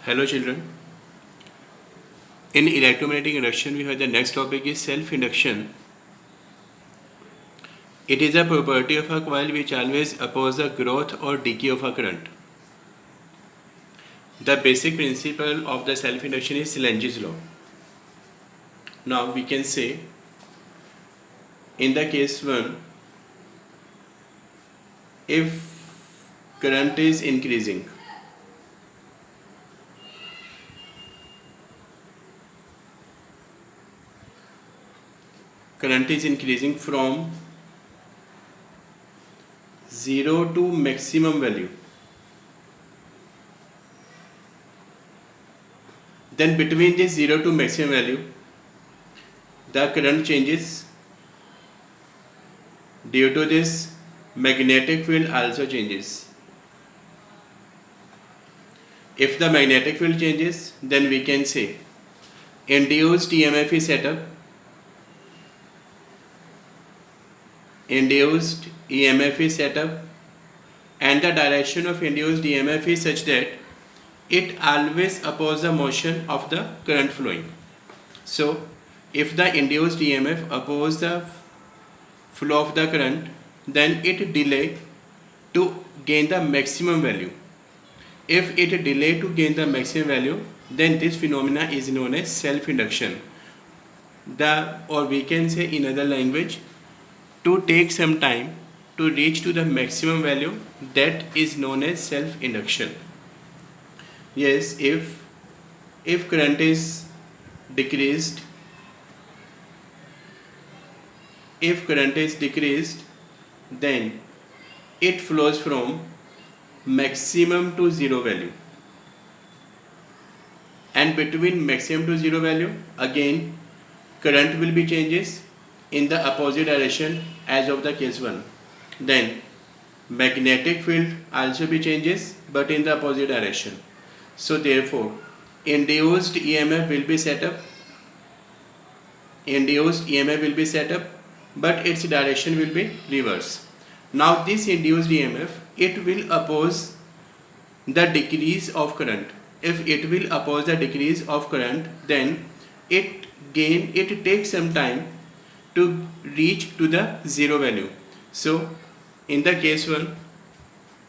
Hello children. In electromagnetic induction we have the next topic is self-induction. It is a property of a coil which always opposes the growth or decay of a current. The basic principle of the self-induction is Lenge's law. Now we can say in the case 1, if current is increasing, from 0 to maximum value, then between this 0 to maximum value the current changes. Due to this, magnetic field also changes. If the magnetic field changes, then we can say induced EMF is set up. Induced EMF is set up, and the direction of induced EMF is such that it always opposes the motion of the current flowing. So, if the induced EMF opposes the flow of the current, then it delay to gain the maximum value. If it delay to gain the maximum value, then this phenomena is known as self-induction. Or we can say in other language, to take some time to reach to the maximum value, that is known as self-induction. Yes, if current is decreased, then it flows from maximum to zero value, and between maximum to zero value again current will be changes in the opposite direction as of the case 1. Then magnetic field also be changes but in the opposite direction. So therefore induced EMF will be set up, but its direction will be reverse. Now this induced EMF, it will oppose the decrease of current. If it will oppose the decrease of current, then it takes some time to reach to the zero value. So in the case 1,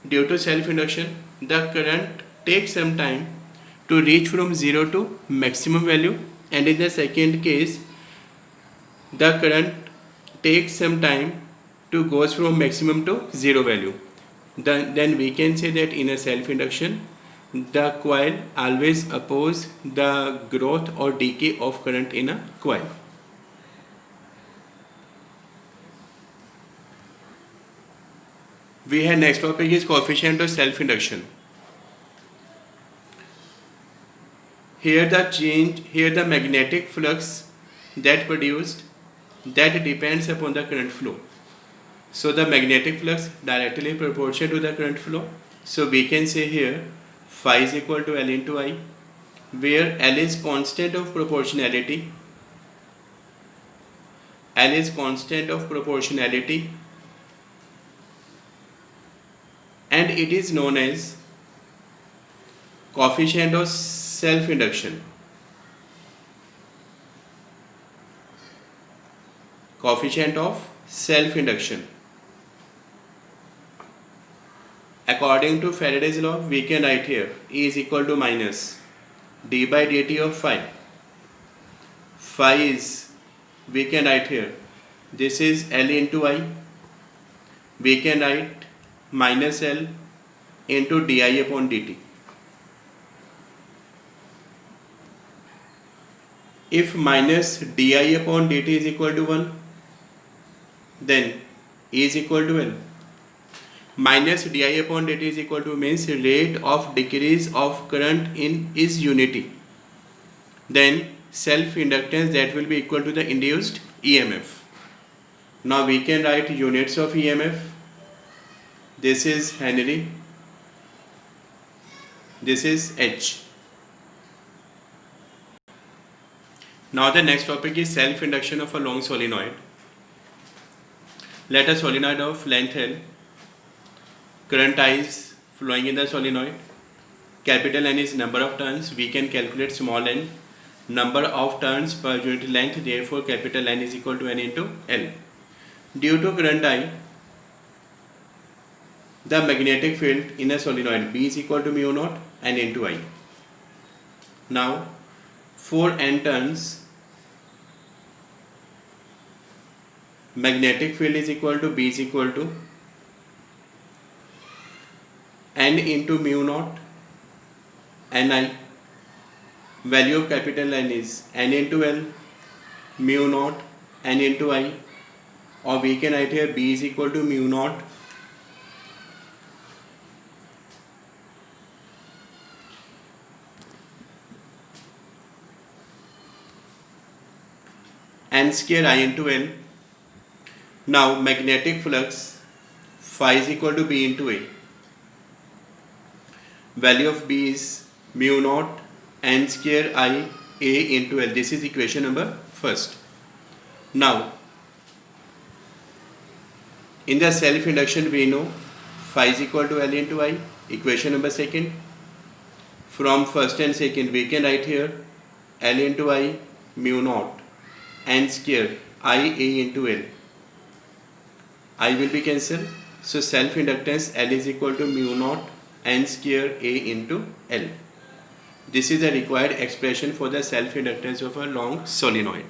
due to self-induction, the current takes some time to reach from 0 to maximum value, and in the second case the current takes some time to goes from maximum to zero value. Then we can say that in a self-induction the coil always opposes the growth or decay of current in a coil. We have next topic is coefficient of self-induction. Here the magnetic flux that produced, that depends upon the current flow. So the magnetic flux directly proportional to the current flow. So we can say here phi is equal to L into I, where L is constant of proportionality. And it is known as coefficient of self-induction. According to Faraday's law, we can write here E is equal to minus d by dt of phi. Phi is, we can write here, this is L into I. We can write minus L into di upon dt. If minus di upon dt is equal to 1, then E is equal to L. Minus di upon dt is equal to means rate of decrease of current is unity. Then self-inductance, that will be equal to the induced EMF. Now we can write units of EMF. This is Henry, this is H. Now the next topic is self-induction of a long solenoid. Let a solenoid of length L, current I is flowing in the solenoid. capital N is number of turns, we can calculate small n, number of turns per unit length, therefore capital N is equal to N into L. Due to current I, the magnetic field in a solenoid B is equal to mu naught N into I. Now for n turns, magnetic field is equal to B is equal to N into mu naught Ni. Value of capital N is N into L, mu naught N into I, or we can write here B is equal to mu naught N square I into L. Now magnetic flux phi is equal to B into A. Value of B is mu naught N square I A into L. This is equation number first. Now in the self induction we know phi is equal to L into I. Equation number second. From first and second we can write here L into I mu naught N square I A into L. I will be cancelled. So self inductance L is equal to mu naught N square A into L. This is the required expression for the self inductance of a long solenoid.